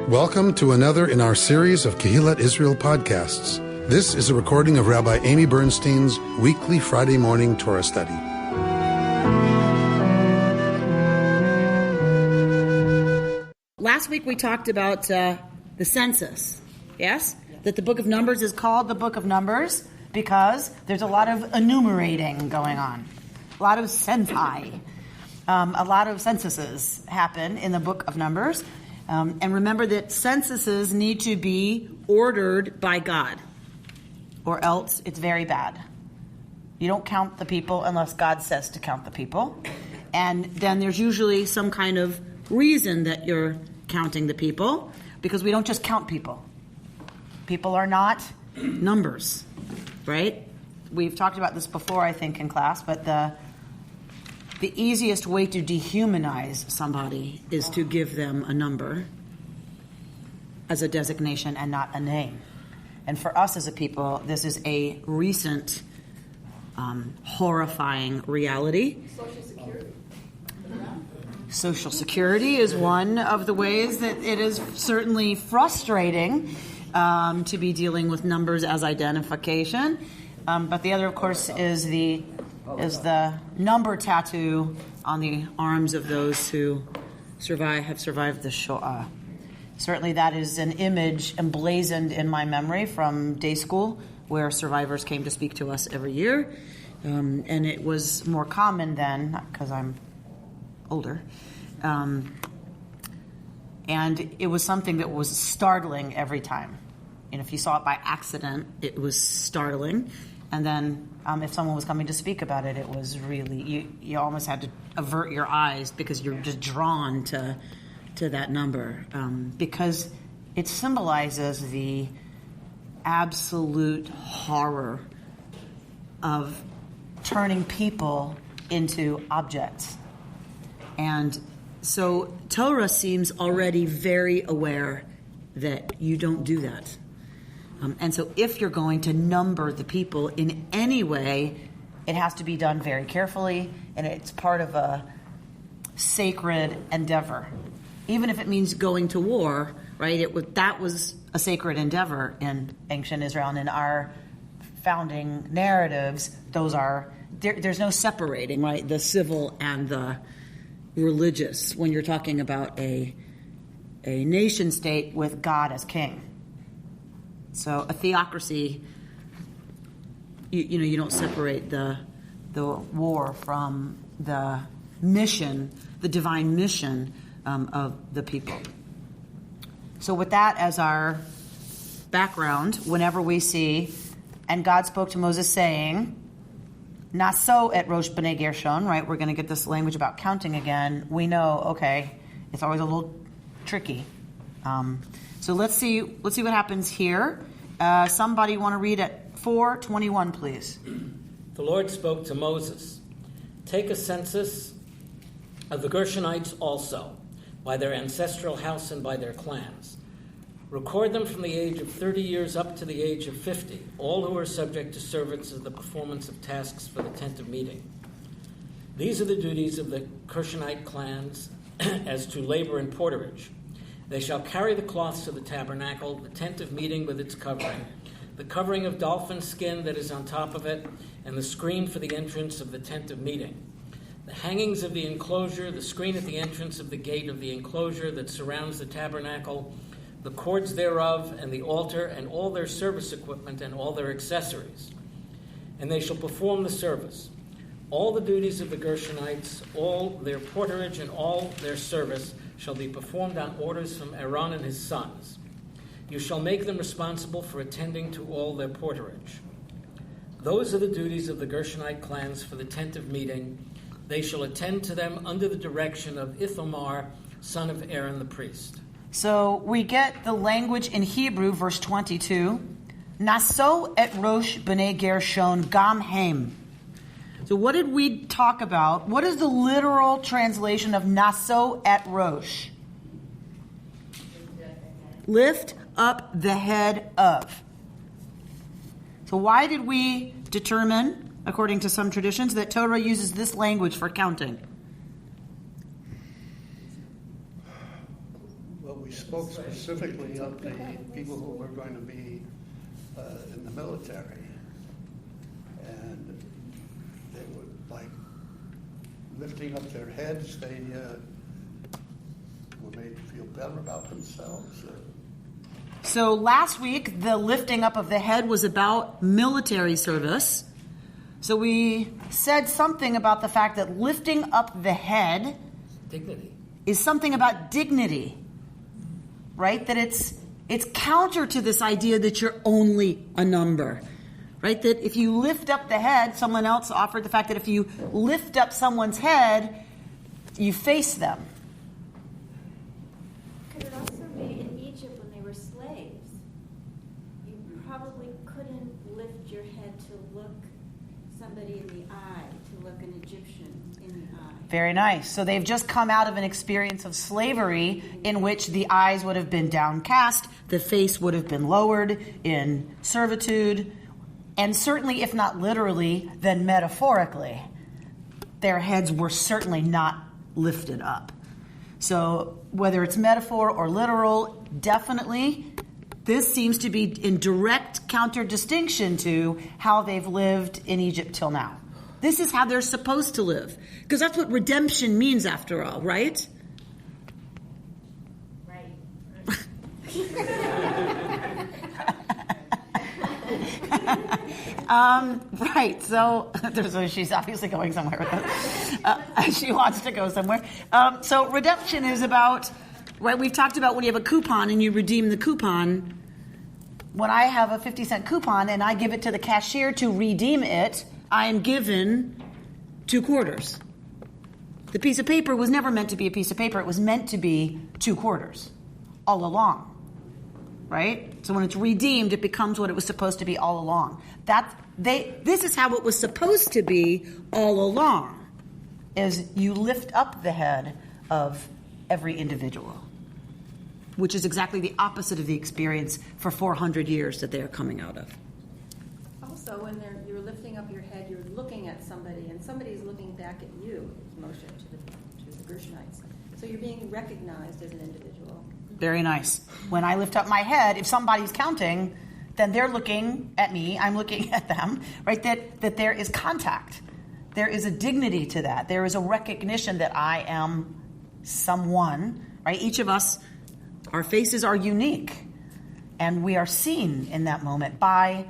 Welcome to another in our series of Kehillat Israel podcasts. This is a recording of Rabbi Amy Bernstein's weekly Friday morning Torah study. Last week we talked about the census, yes? That the book of Numbers is called the book of Numbers because there's a lot of enumerating going on. A lot of censi. A lot of censuses happen in the book of Numbers. And remember that censuses need to be ordered by God, or else it's very bad. You don't count the people unless God says to count the people. And then there's usually some kind of reason that you're counting the people, because we don't just count people. People are not numbers, right? We've talked about this before, I think, in class, but the easiest way to dehumanize somebody is to give them a number as a designation and not a name. And for us as a people, this is a recent, horrifying reality. Social Security. Social Security is one of the ways that it is certainly frustrating to be dealing with numbers as identification. But the other, of course, is the number tattoo on the arms of those who have survived the Shoah. Certainly that is an image emblazoned in my memory from day school, where survivors came to speak to us every year. And it was more common then, because I'm older. And it was something that was startling every time. And if you saw it by accident, it was startling. And then if someone was coming to speak about it, it was really, you almost had to avert your eyes because you're just drawn to that number. Because it symbolizes the absolute horror of turning people into objects. And so Torah seems already very aware that you don't do that. And so if you're going to number the people in any way, it has to be done very carefully, and it's part of a sacred endeavor. Even if it means going to war, right? That was a sacred endeavor in ancient Israel, and in our founding narratives, there's no separating, right? The civil and the religious when you're talking about a nation state with God as king. So a theocracy, you don't separate the war from the mission, the divine mission of the people. So with that as our background, whenever we see, and God spoke to Moses saying, Naso et Rosh B'nai Gershon, right? We're going to get this language about counting again. We know, okay, it's always a little tricky. So let's see what happens here. Somebody want to read at 4:21, please. The Lord spoke to Moses, "Take a census of the Gershonites also, by their ancestral house and by their clans. Record them from the age of 30 years up to the age of 50, all who are subject to service of the performance of tasks for the tent of meeting. These are the duties of the Gershonite clans as to labor and porterage. They shall carry the cloths of the tabernacle, the tent of meeting with its covering, the covering of dolphin skin that is on top of it, and the screen for the entrance of the tent of meeting, the hangings of the enclosure, the screen at the entrance of the gate of the enclosure that surrounds the tabernacle, the cords thereof, and the altar, and all their service equipment and all their accessories. And they shall perform the service. All the duties of the Gershonites, all their porterage and all their service shall be performed on orders from Aaron and his sons. You shall make them responsible for attending to all their porterage. Those are the duties of the Gershonite clans for the tent of meeting. They shall attend to them under the direction of Ithamar, son of Aaron the priest." So we get the language in Hebrew, verse 22. Naso et Rosh B'nai Gershon gam hem. So what did we talk about? What is the literal translation of Naso et Rosh? Lift up the head of. So why did we determine, according to some traditions, that Torah uses this language for counting? Well, we spoke specifically of the people who were going to be in the military. And they were like lifting up their heads. They were made to feel better about themselves. So last week, the lifting up of the head was about military service. So we said something about the fact that lifting up the head Dignity. is something about dignity, right? That it's counter to this idea that you're only a number, right? That if you lift up the head, someone else offered the fact that if you lift up someone's head, you face them. Could it also be in Egypt when they were slaves, you probably couldn't lift your head to look somebody in the eye, to look an Egyptian in the eye. Very nice. So they've just come out of an experience of slavery in which the eyes would have been downcast, the face would have been lowered in servitude, and certainly, if not literally, then metaphorically, their heads were certainly not lifted up. So whether it's metaphor or literal, definitely, this seems to be in direct counter-distinction to how they've lived in Egypt till now. This is how they're supposed to live. Because that's what redemption means, after all, right? Right. Right. So she's obviously going somewhere with this. She wants to go somewhere. So redemption is about, right, we've talked about when you have a coupon and you redeem the coupon. When I have a 50-cent coupon and I give it to the cashier to redeem it, I am given 2 quarters. The piece of paper was never meant to be a piece of paper. It was meant to be 2 quarters all along, right? So when it's redeemed, it becomes what it was supposed to be all along. This is how it was supposed to be all along, is you lift up the head of every individual, which is exactly the opposite of the experience for 400 years that they are coming out of. Also, when you're lifting up your head, you're looking at somebody, and somebody's looking back at you, Moshe, to the Gershonites. So you're being recognized as an individual. Very nice. When I lift up my head, if somebody's counting, then they're looking at me, I'm looking at them, right? That there is contact. There is a dignity to that. There is a recognition that I am someone, right? Each of us, our faces are unique, and we are seen in that moment by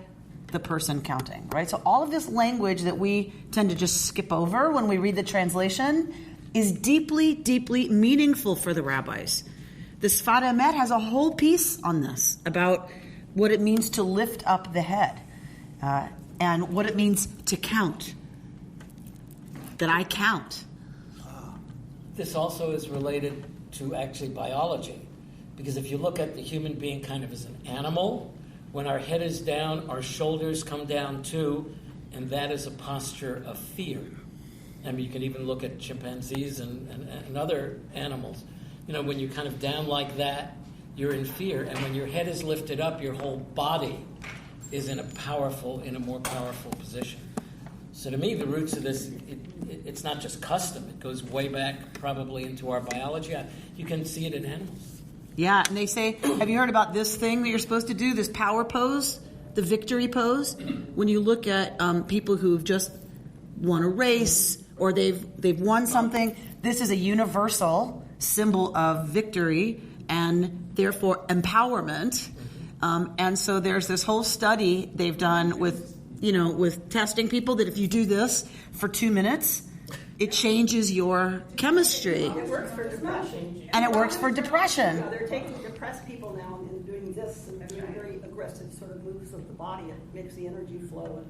the person counting, right? So all of this language that we tend to just skip over when we read the translation is deeply, deeply meaningful for the rabbis. The Sfat Emet has a whole piece on this about what it means to lift up the head and what it means to count, that I count. This also is related to actually biology, because if you look at the human being kind of as an animal, when our head is down, our shoulders come down too, and that is a posture of fear. I mean, you can even look at chimpanzees and other animals. You know, when you're kind of down like that, you're in fear. And when your head is lifted up, your whole body is in a more powerful position. So to me, the roots of this, it's not just custom. It goes way back probably into our biology. You can see it in animals. Yeah, and they say, have you heard about this thing that you're supposed to do, this power pose, the victory pose? When you look at people who've just won a race or they've won something, this is a universal symbol of victory and therefore empowerment. And so there's this whole study they've done with testing people that if you do this for 2 minutes, it changes your chemistry. It works for depression. And it works for depression. They're taking depressed people now and doing this and doing very aggressive sort of moves of the body. It makes the energy flow.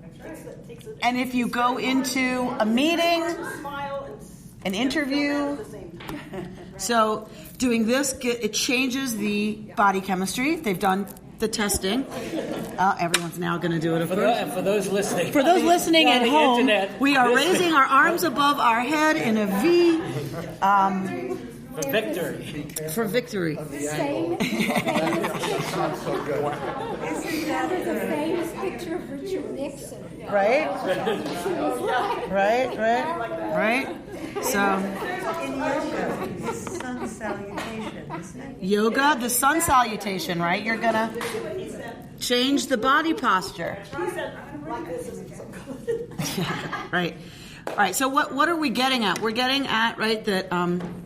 And if you go into a meeting, an interview, so doing this, it changes the body chemistry. They've done the testing. Everyone's now going to do it, of course. For those listening. For those listening at home, internet, we are raising our arms above our head in a V. For victory. For victory. The same famous picture of Richard Nixon. Right? Right. So. sun salutation, isn't it? Yoga, the sun salutation, right? You're going to change the body posture. Right. All right. So what are we getting at? We're getting at, right, that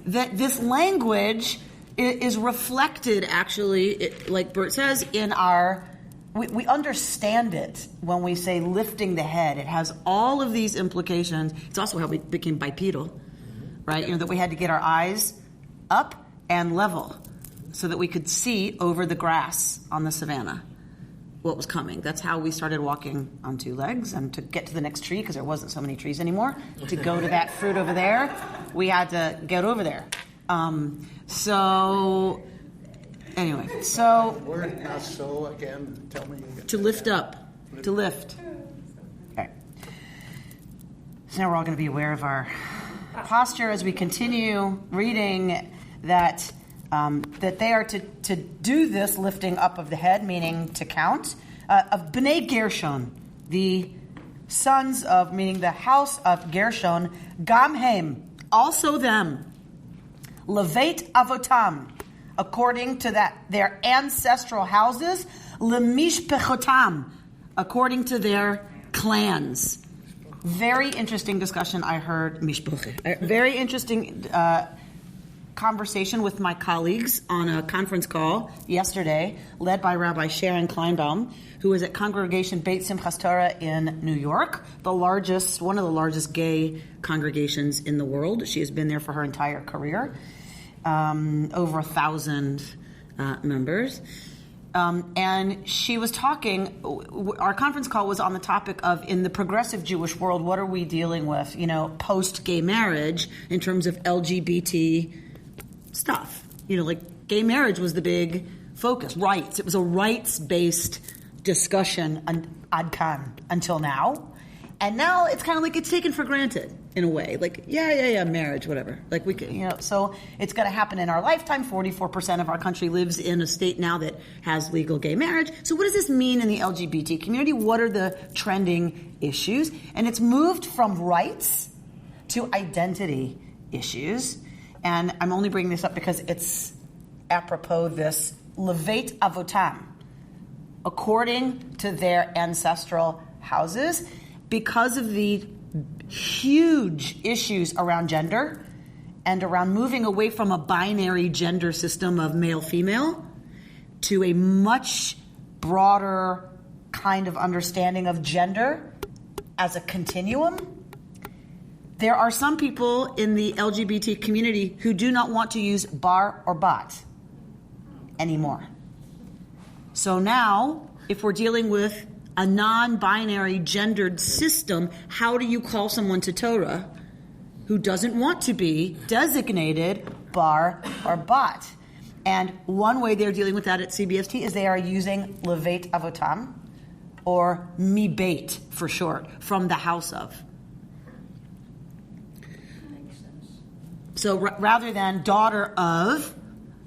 that this language is reflected, actually, like Bert says, in our. We understand it when we say lifting the head. It has all of these implications. It's also how we became bipedal, right? That we had to get our eyes up and level so that we could see over the grass on the savannah what was coming. That's how we started walking on two legs, and to get to the next tree, because there wasn't so many trees anymore, to go to that fruit over there, we had to get over there. Anyway, so... The word naso again, tell me again. To lift up. To lift. Okay. So now we're all going to be aware of our posture as we continue reading that they are to do this lifting up of the head, meaning to count, of Bnei Gershon, the sons of, meaning the house of Gershon, Gamhem, also them, Levet Avotam, according to their ancestral houses, Lemishpechotam, according to their clans. Very interesting discussion I heard, Mishpoche. Very interesting conversation with my colleagues on a conference call yesterday, led by Rabbi Sharon Kleinbaum, who is at Congregation Beit Simchas Torah in New York, one of the largest gay congregations in the world. She has been there for her entire career. Over 1,000 members. And she was talking, our conference call was on the topic of, in the progressive Jewish world, what are we dealing with, post-gay marriage in terms of LGBT stuff. Like gay marriage was the big focus, rights. It was a rights-based discussion until now. And now it's kind of like it's taken for granted in a way. Like, yeah, marriage, whatever. Like we could, so it's going to happen in our lifetime. 44% of our country lives in a state now that has legal gay marriage. So what does this mean in the LGBT community? What are the trending issues? And it's moved from rights to identity issues. And I'm only bringing this up because it's apropos this Levet Avotam, according to their ancestral houses, because of the huge issues around gender and around moving away from a binary gender system of male-female to a much broader kind of understanding of gender as a continuum. There are some people in the LGBT community who do not want to use bar or bat anymore. So now, if we're dealing with a non-binary gendered system, how do you call someone to Torah who doesn't want to be designated bar or bat? And one way they're dealing with that at CBFT is they are using Levet Avotam, or Mi Beit for short, from the house of. So rather than daughter of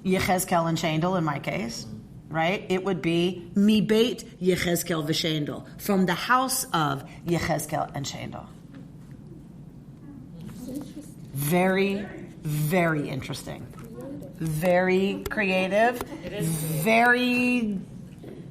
Yechezkel and Shendel in my case, right? It would be Mi Beit Yechezkel v'Shendel, from the house of Yechezkel and Shendel. Very, very interesting. Very creative.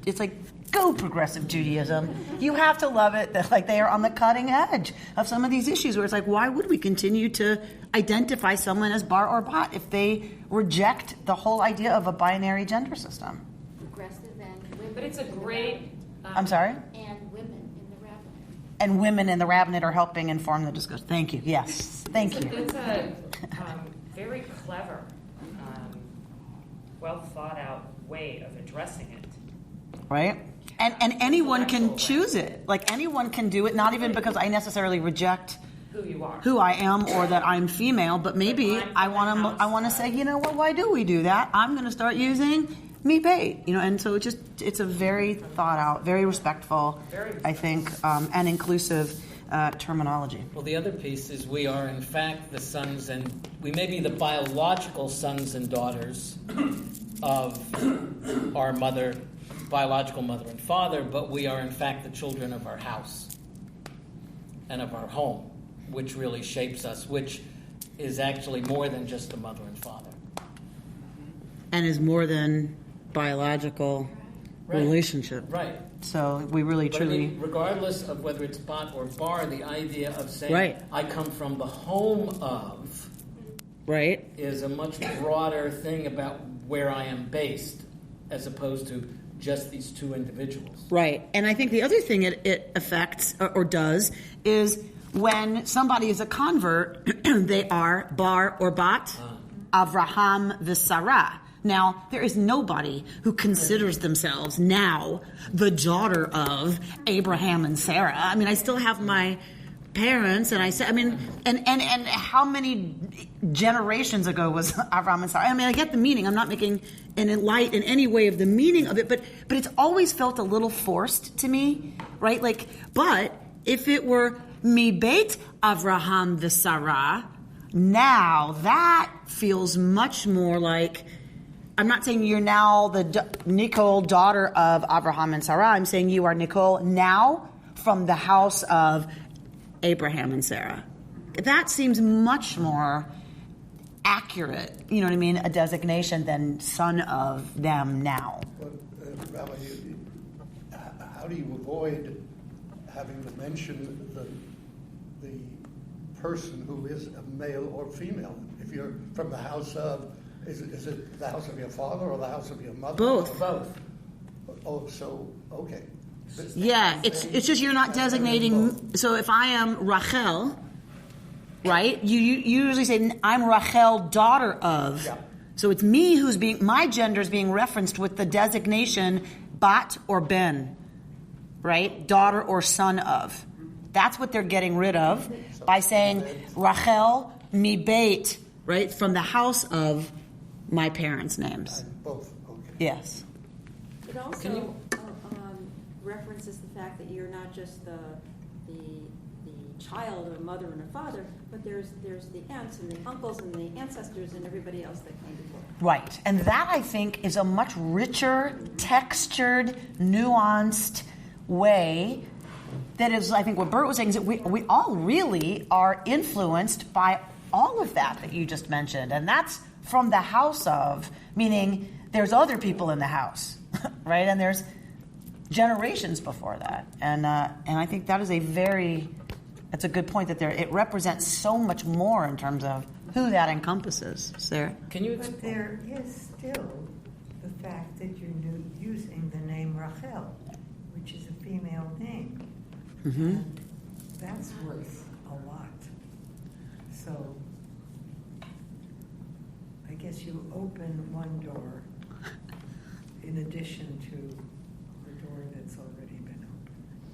It's like, go progressive Judaism. You have to love it that like they are on the cutting edge of some of these issues where it's like, why would we continue to identify someone as bar or bat if they reject the whole idea of a binary gender system? But it's a great... I'm sorry? And women in the rabbinate. And women in the rabbinate are helping inform the discussion. Thank you. Yes. Thank you. It's a very clever, well thought out way of addressing it. Right? And anyone can choose it. Like anyone can do it, not even because I necessarily reject who I am or that I'm female, but maybe I want to say, why do we do that? I'm going to start using Mi Beit, and so it's a very thought out, very respectful, I think, and inclusive terminology. Well, the other piece is we are in fact the sons, and we may be the biological sons and daughters of our biological mother and father, but we are in fact the children of our house and of our home, which really shapes us, which is actually more than just the mother and father. and is more than biological relationship. Right. So we really, But I truly... mean, regardless of whether it's bat or bar, the idea of saying, Right. I come from the home of, Right? is a much broader thing about where I am based, as opposed to just these two individuals. Right. And I think the other thing it affects or does is when somebody is a convert, they are bar or bat, Avraham v'Sarah. Now, there is nobody who considers themselves now the daughter of Abraham and Sarah. I mean, I still have my parents, and I said, I mean, and how many generations ago was Abraham and Sarah? I mean, I get the meaning. I'm not making an light in any way of the meaning of it, but it's always felt a little forced to me, right? Like, but if it were mi beit Avraham v'Sarah, now that feels much more like, I'm not saying you're now the Nicole, daughter of Abraham and Sarah. I'm saying you are Nicole now from the house of Abraham and Sarah. That seems much more accurate, you know what I mean, a designation than son of them now. But, Rabbi, how do you avoid having to mention the person who is a male or female? If you're from the house of, is it the house of your father or the house of your mother? Both. Both. Oh, so, okay. Yeah, it's just you're not designating. So if I am Rachel, right? You usually say I'm Rachel, daughter of. Yeah. So it's me who's being, my gender is being referenced with the designation bat or ben, right? Daughter or son of. That's what they're getting rid of by saying Rachel mi beit, right? From the house of my parents' names. Both, okay. Yes. It also references the fact that you're not just the child of a mother and a father, but there's the aunts and the uncles and the ancestors and everybody else that came before. Right. And that, I think, is a much richer, textured, nuanced way that is, I think what Bert was saying is that we all really are influenced by all of that you just mentioned. And that's from the house of, meaning there's other people in the house, right? And there's generations before that. And I think that is that's a good point, that it represents so much more in terms of who that encompasses. Sarah? Can you But there is still the fact that you're using the name Rachel, which is a female name. Mm-hmm. And that's worth a lot. So I guess you open one door in addition to the door that's already been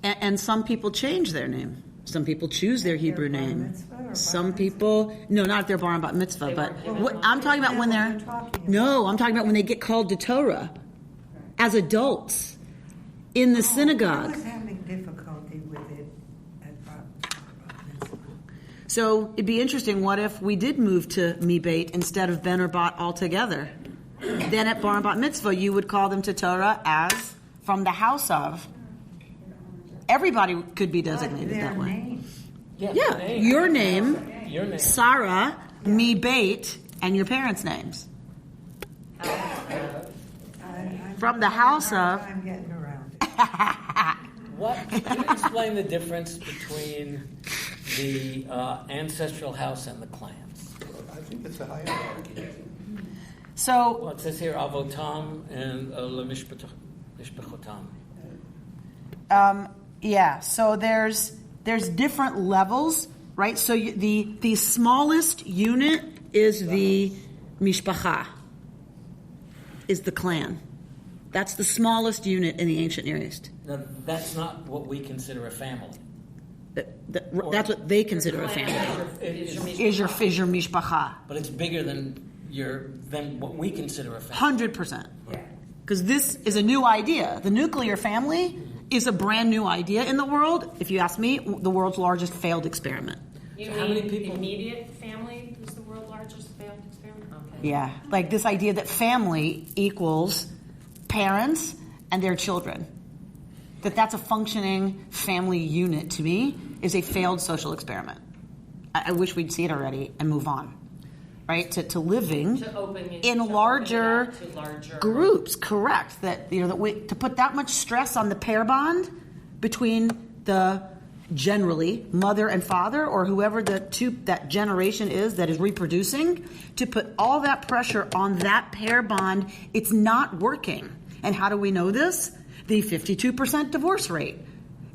opened. And some people change their name. Some people choose their Hebrew Their bar name. mitzvah or bar Some mitzvah? people, no, not if they're bar and bat mitzvah, but I'm talking about when That's they're, what you're talking no, about. I'm talking about when they get called to Torah as adults in the synagogue. I was having difficulty with it at bar mitzvah. So it'd be interesting, what if we did move to mi beit instead of ben or bat altogether? Then at bar and bat mitzvah, you would call them to Torah as from the house of. Everybody could be designated Their that way. name. Yeah, Your your name, Sarah, mi beit, and your parents' names. From the house of. I'm getting around it. Can you explain the difference between the ancestral house and the clans? I think it's a hierarchy. So Well, it says here avotam and lemishpachotam. yeah, so there's different levels, right? So the smallest unit is the mishpacha, is the clan. That's the smallest unit in the ancient Near East. Now, that's not what we consider a family. That's what they consider a family. Is your mishpacha. But it's bigger than what we consider a family. 100%. Because this is a new idea. The nuclear family is a brand new idea in the world. If you ask me, the world's largest failed experiment. You So mean how many people- immediate family is the world's largest failed experiment? Okay. Yeah, like this idea that family equals parents and their children. That's a functioning family unit, to me, is a failed social experiment. I wish we'd see it already and move on. right, to living To open it- in to open larger it up to larger groups. Correct. That to put that much stress on the pair bond between the generally mother and father, or whoever that generation is that is reproducing, to put all that pressure on that pair bond, it's not working. And how do we know this? The 52% divorce rate.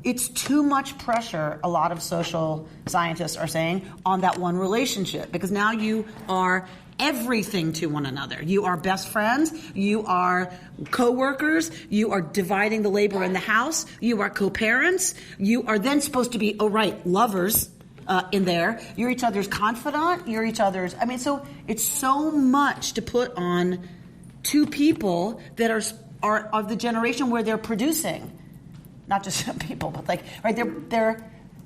It's too much pressure, a lot of social scientists are saying, on that one relationship, because now you are everything to one another. You are best friends, you are co-workers, you are dividing the labor in the house, you are co-parents, you are then supposed to be, lovers in there. You're each other's confidant, you're each other's, so it's so much to put on two people that are of the generation where they're producing. Not just people, but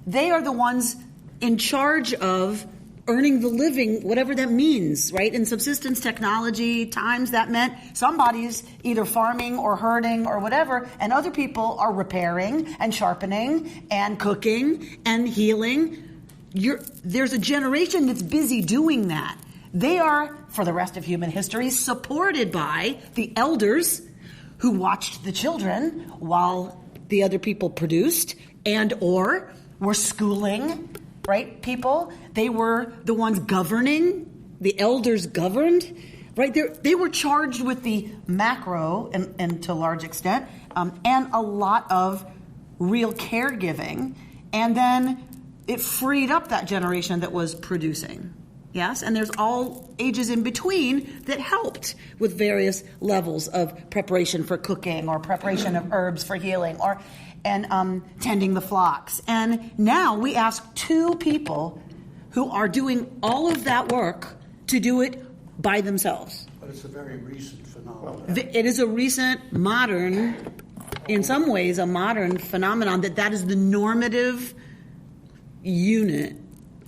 they are the ones in charge of earning the living, whatever that means, right? In subsistence technology times, that meant somebody's either farming or herding or whatever, and other people are repairing and sharpening and cooking and healing. There's a generation that's busy doing that. They are, for the rest of human history, supported by the elders who watched the children while the other people produced and or were schooling, right, people. They were the ones governing. The elders governed, right? They were charged with the macro and to a large extent, and a lot of real caregiving. And then it freed up that generation that was producing. Yes, and there's all ages in between that helped with various levels of preparation for cooking or preparation of herbs for healing and tending the flocks. And now we ask two people who are doing all of that work to do it by themselves. But it's a very recent phenomenon. It is a recent, modern, in some ways, a modern phenomenon that is the normative unit.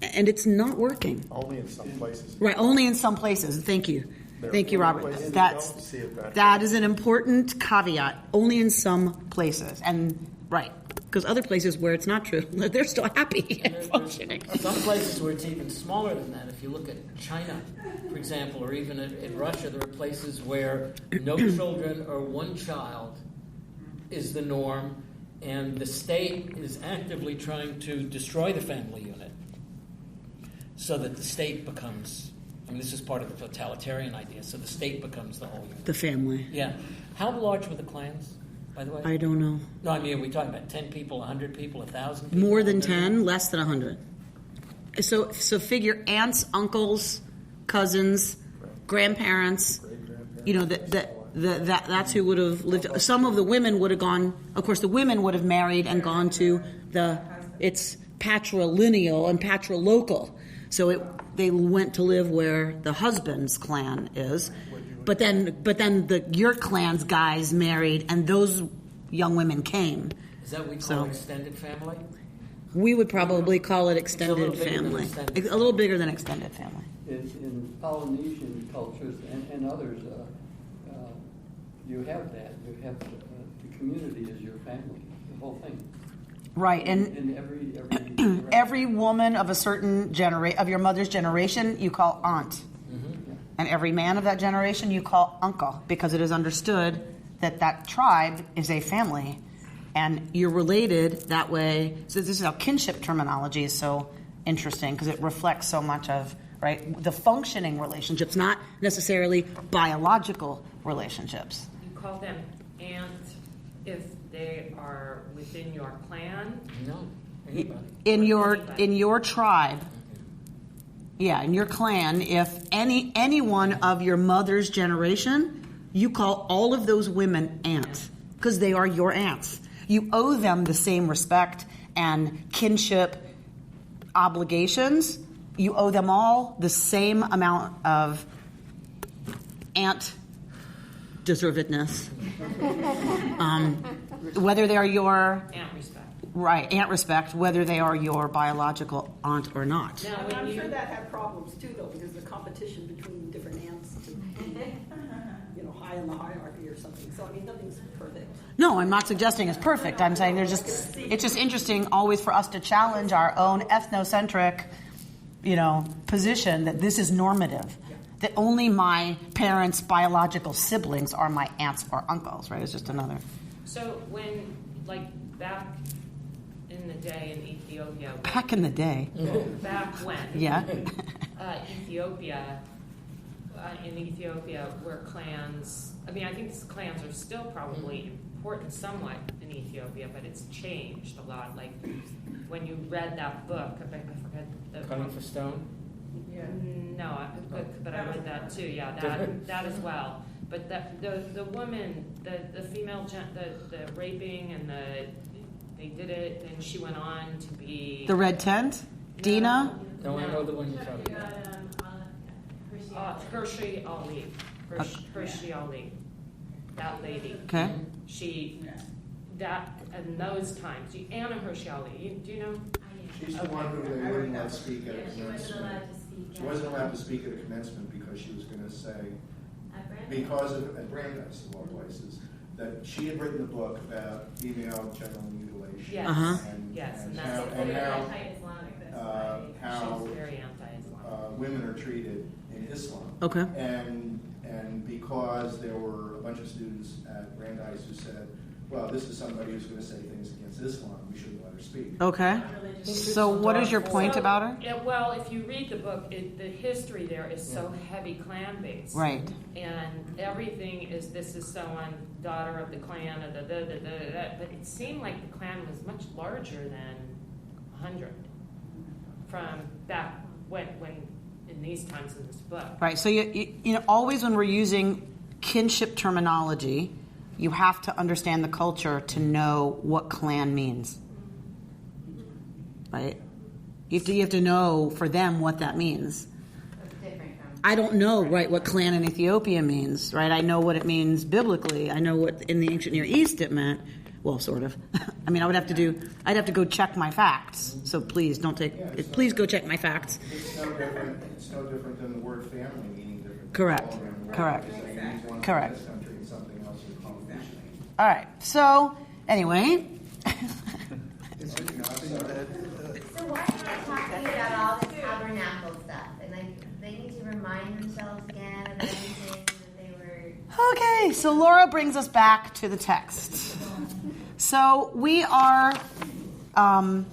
And it's not working. Only in some places. Right, only in some places. Thank you. Thank you, Robert. That is an important caveat. Only in some places. And, right, because other places where it's not true, they're still happy and functioning. Some places where it's even smaller than that. If you look at China, for example, or even in Russia, there are places where no children or one child is the norm, and the state is actively trying to destroy the family unit, so that the state becomes, this is part of the totalitarian idea, so the state becomes the whole unit. The family. Yeah. How large were the clans, by the way? I don't know. No, are we talking about 10 people, 100 people, 1,000 people? More than 10, less than 100. So figure aunts, uncles, cousins, grandparents, that's who would have lived. Some of the women would have gone, of course the women would have married and gone to it's patrilineal and patrilocal. So they went to live where the husband's clan is, but then your clan's guys married, and those young women came. Is that what we call extended family? We would probably call it extended family. A little bigger than extended family. In Polynesian cultures and others, you have that. You have the community as your family, the whole thing. Right, and every woman of a certain of your mother's generation, you call aunt, and every man of that generation, you call uncle, because it is understood that tribe is a family, and you're related that way. So this is how kinship terminology is so interesting, because it reflects so much of the functioning relationships, not necessarily biological relationships. You call them aunts if they are within your clan? No. In your tribe, in your clan, if anyone of your mother's generation, you call all of those women aunts, because they are your aunts. You owe them the same respect and kinship obligations. You owe them all the same amount of aunt deservedness. Whether they are your aunt respect, whether they are your biological aunt or not. Now, I'm sure that had problems too, though, because the competition between different aunts to high in the hierarchy or something. So nothing's perfect. No, I'm not suggesting it's perfect. I'm saying it's just interesting always for us to challenge our own ethnocentric, position that this is normative. that only my parents' biological siblings are my aunts or uncles, right? It's just another. So when, like, back in the day in Ethiopia... Back in the day? Back when? Yeah. In Ethiopia were clans... I mean, I think clans are still probably important somewhat in Ethiopia, but it's changed a lot. Like, when you read that book, I forget the... Cutting for Stone? Yeah. No, but I read that too. Yeah, that as well. But the woman, the female, the raping and they did it, and she went on to be The Red Tent? Dina? No, I know the one you're talking about. Hershey Ali. Hershey Ali. That lady. Okay. That in those times, Anna Hershey Ali. Do you know? She's the one who they wouldn't let speak at a commencement. She wasn't allowed to speak at a commencement because she was going to say, because of, at Brandeis, of all places, that she had written a book about female genital mutilation. Yes. And that's how she's very anti-Islam. Women are treated in Islam. Okay. And because there were a bunch of students at Brandeis who said, well, this is somebody who's going to say things against Islam, we shouldn't let her speak. Okay. So what is your point about her? Yeah, well, if you read the book, the history there is so heavy clan-based. Right. And everything is, this is so-and, daughter of the clan, but it seemed like the clan was much larger than 100 from back when in these times in this book. Right. So you know, always when we're using kinship terminology, you have to understand the culture to know what clan means. Right? You have to know for them what that means. I don't know, right, what clan in Ethiopia means, right? I know what it means biblically. I know what in the ancient Near East it meant. Well, sort of. I mean, I'd have to go check my facts. So please please go check my facts. It's no different than the word family meaning different. Correct. Correct. All All right. So anyway. So why am I talking about all this tabernacle stuff? And they need to remind themselves again of everything that they were... Okay, so Laura brings us back to the text. So we are coming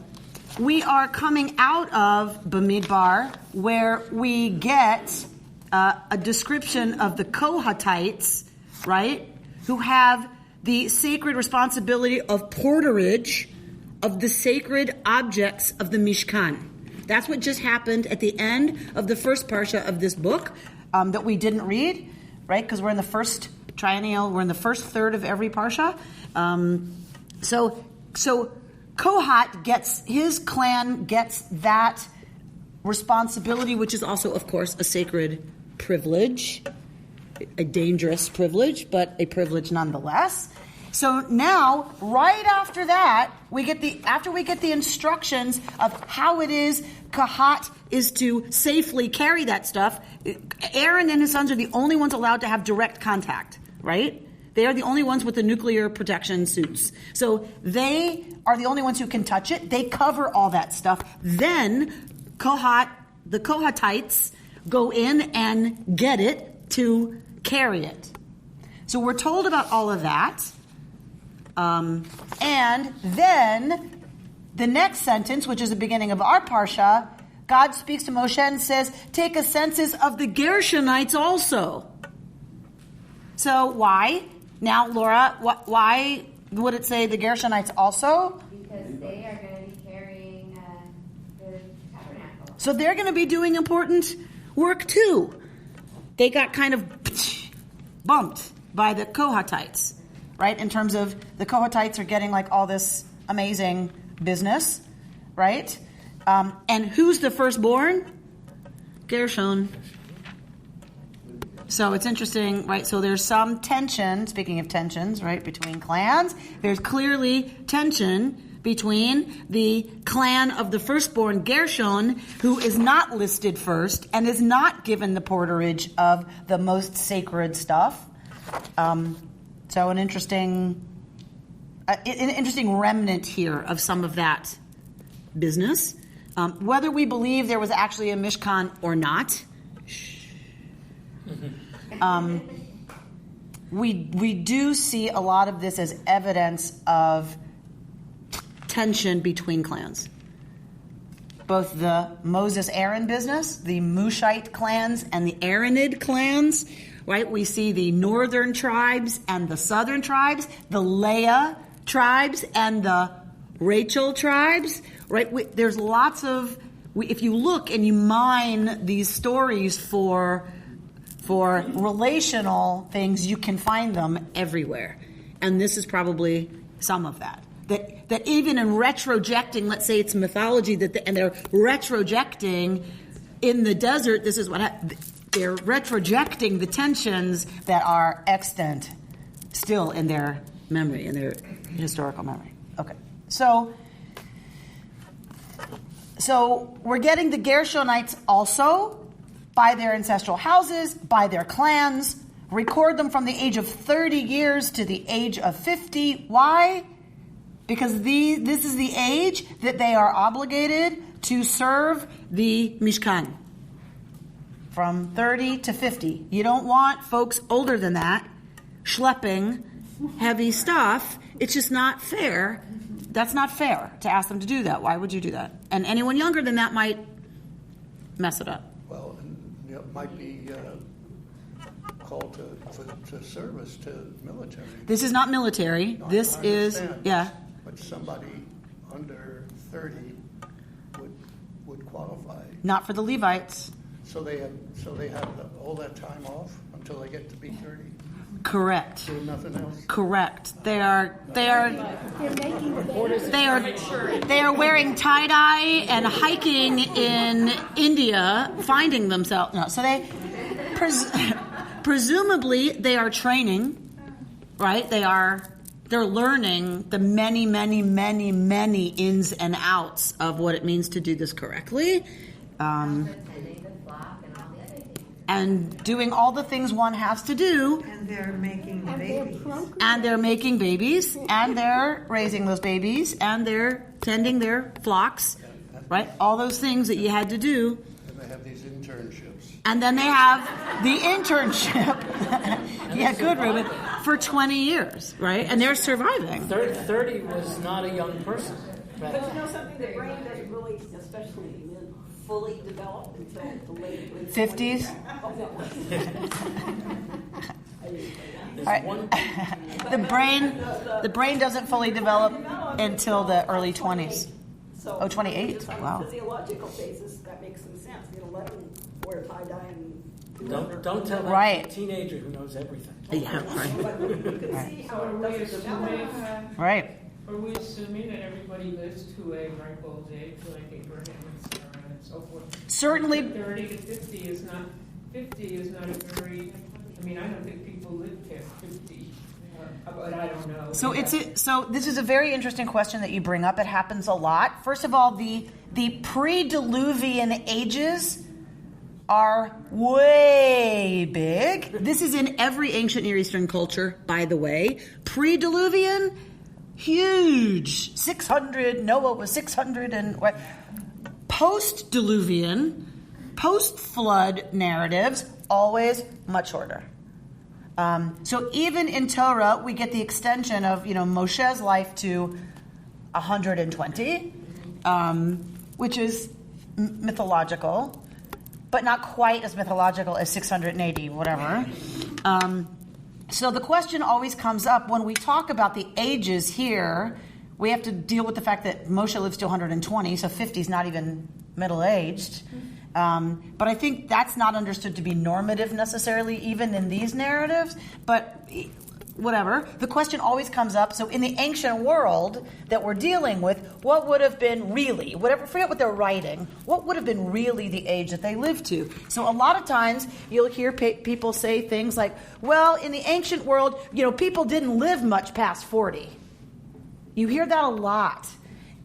out of Bamidbar, where we get a description of the Kohathites, right, who have the sacred responsibility of porterage of the sacred objects of the Mishkan. That's what just happened at the end of the first parsha of this book that we didn't read, right? Because we're in the first triennial, we're in the first third of every parsha. So Kohat his clan gets that responsibility, which is also, of course, a sacred privilege, a dangerous privilege, but a privilege nonetheless. So now, right after that, after we get the instructions of how it is Kohat is to safely carry that stuff, Aaron and his sons are the only ones allowed to have direct contact, right? They are the only ones with the nuclear protection suits. So they are the only ones who can touch it. They cover all that stuff. Then the Kohathites go in and get it to carry it. So we're told about all of that. And then the next sentence, which is the beginning of our parsha, God speaks to Moshe and says, take a census of the Gershonites also. So why? Now, Laura, why would it say the Gershonites also? Because they are going to be carrying the tabernacle. So they're going to be doing important work too. They got kind of bumped by the Kohathites, right? In terms of the Kohathites are getting like all this amazing business, right? And who's the firstborn? Gershon. So it's interesting, right? So there's some tension, speaking of tensions, right, between clans. There's clearly tension between the clan of the firstborn Gershon, who is not listed first and is not given the porterage of the most sacred stuff. So an interesting remnant here of some of that business. Whether we believe there was actually a Mishkan or not, We do see a lot of this as evidence of tension between clans. Both the Moses-Aaron business, the Mushite clans and the Aaronid clans, right? We see the northern tribes and the southern tribes, the Leah tribes and the Rachel tribes, right? There's lots of, if you look and you mine these stories for relational things, you can find them everywhere. And this is probably some of that. That even in retrojecting, let's say it's mythology, and they're retrojecting in the desert, this is what they're retrojecting the tensions that are extant still in their memory, in their historical memory. Okay, so we're getting the Gershonites also by their ancestral houses, by their clans, record them from the age of 30 years to the age of 50. Why? Because this is the age that they are obligated to serve the Mishkan. From 30 to 50. You don't want folks older than that schlepping heavy stuff. It's just not fair. That's not fair to ask them to do that. Why would you do that? And anyone younger than that might mess it up. Well, it might be called to service to military. This is not military. No, this is, yeah. But somebody under 30 would qualify. Not for the Levites. So they have all that time off until they get to be 30. Correct. Do nothing else. Correct. They are wearing tie-dye and hiking in India, finding themselves. No, so they presumably they are training, right? They're learning the many, many, many, many ins and outs of what it means to do this correctly. And doing all the things one has to do. And they're making babies. And they're making babies. And they're raising those babies. And they're tending their flocks. Right? All those things that you had to do. And they have these internships. And then they have the internship. Yeah, good, Ruben. For 20 years, right? And they're surviving. 30 was not a young person. But you know something, the brain doesn't really, especially men, fully develop until the late 50s? The brain doesn't fully develop until the early 20s. So, 28? On Wow. a physiological basis, that makes some sense. Let them wear tie-dye and Don't tell that right. teenager who knows everything. Yeah, right. So are we assuming right. Are we assuming that everybody lives to a ripe old age, like Abraham and Sarah and so forth? Certainly. 30 to 50 is not a very. I mean, I don't think people live past 50, but I don't know. So so this is a very interesting question that you bring up. It happens a lot. First of all, the pre-Diluvian ages are way big. This is in every ancient Near Eastern culture, by the way. Pre-Diluvian, huge. 600, Noah was 600, and post-Diluvian, post-flood narratives, always much shorter. So even in Torah, we get the extension of, Moshe's life to 120, which is mythological, but not quite as mythological as 680, whatever. So the question always comes up when we talk about the ages here. We have to deal with the fact that Moshe lives to 120, so 50 is not even middle-aged. But I think that's not understood to be normative necessarily, even in these narratives. But whatever. The question always comes up. So in the ancient world that we're dealing with, what would have been really, forget what they're writing, what would have been really the age that they lived to? So a lot of times you'll hear people say things like, well, in the ancient world, people didn't live much past 40. You hear that a lot.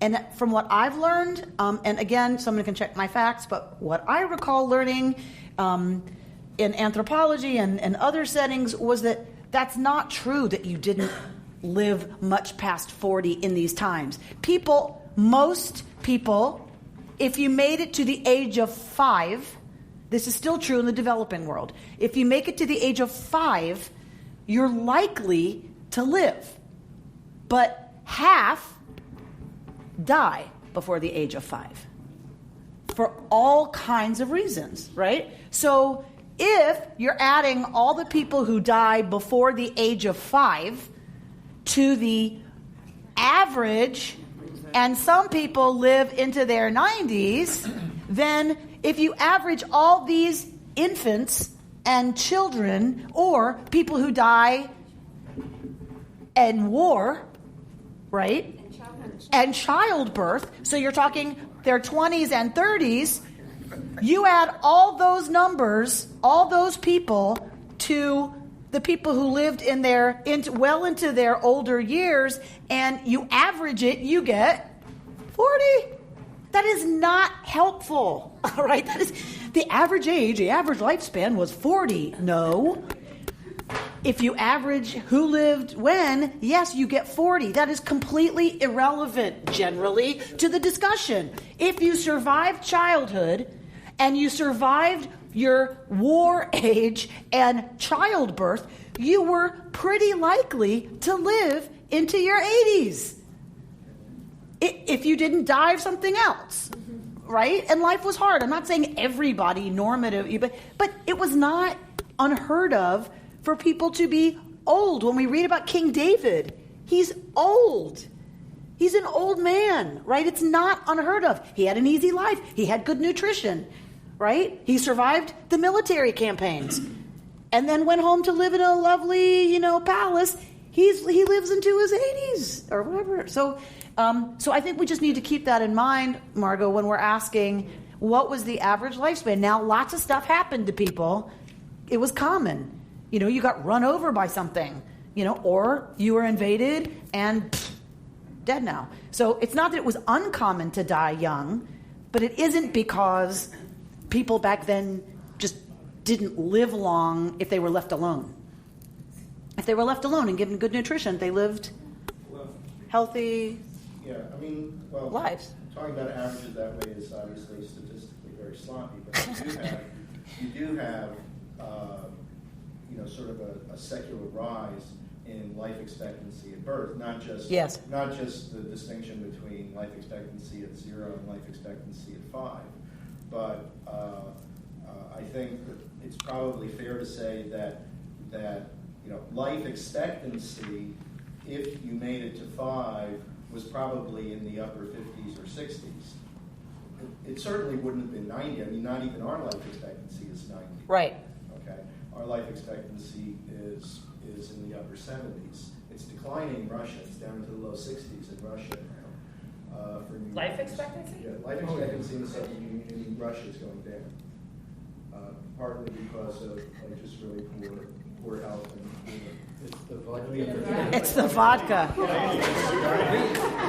And from what I've learned, and again, someone can check my facts, but what I recall learning in anthropology and other settings was that that's not true, that you didn't live much past 40 in these times. Most people, if you made it to the age of 5, This is still true in the developing world. If you make it to the age of 5, you're likely to live. But half die before the age of 5. For all kinds of reasons, right? So if you're adding all the people who die before the age of 5 to the average, and some people live into their 90s, then if you average all these infants and children, or people who die in war, right? And childbirth, so you're talking their 20s and 30s, you add all those numbers, all those people, to the people who lived well into their older years, and you average it, you get 40. That is not helpful, all right? That is the average age, the average lifespan was 40. No. If you average who lived when, yes, you get 40. That is completely irrelevant, generally, to the discussion. If you survived childhood and you survived your war age and childbirth, you were pretty likely to live into your 80s. If you didn't die of something else, right? And life was hard. I'm not saying everybody normative, but it was not unheard of for people to be old. When we read about King David, he's old. He's an old man, right? It's not unheard of. He had an easy life. He had good nutrition, right? He survived the military campaigns and then went home to live in a lovely, palace. He lives into his 80s or whatever. So I think we just need to keep that in mind, Margot, when we're asking what was the average lifespan. Now, lots of stuff happened to people. It was common. You got run over by something, or you were invaded and dead now. So it's not that it was uncommon to die young, but it isn't because people back then just didn't live long if they were left alone. If they were left alone and given good nutrition, they lived healthy lives. Talking about averages that way is obviously statistically very sloppy, but you do have sort of a secular rise in life expectancy at birth, not just the distinction between life expectancy at 0 and life expectancy at 5, but I think that it's probably fair to say that life expectancy, if you made it to 5, was probably in the upper 50s or 60s. It certainly wouldn't have been 90. I mean, not even our life expectancy is 90. Right. Okay. Our life expectancy is in the upper 70s. It's declining in Russia. It's down into the low 60s in Russia now. Life expectancy? Yeah, life expectancy in the Soviet Union in Russia is going down. Partly because of just really poor health and It's the vodka.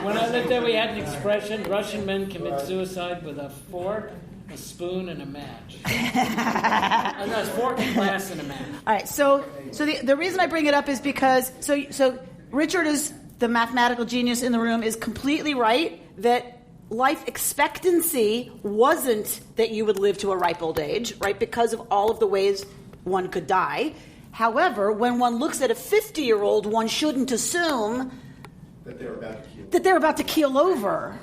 When I lived there, we had an expression: Russian men commit suicide with a fork, a spoon, and a match. No, it's fork, and glass, and a match. All right. So the reason I bring it up is because so Richard is the mathematical genius in the room, is completely right that life expectancy wasn't that you would live to a ripe old age, right? Because of all of the ways one could die. However, when one looks at a 50-year-old, one shouldn't assume that they're about to keel over,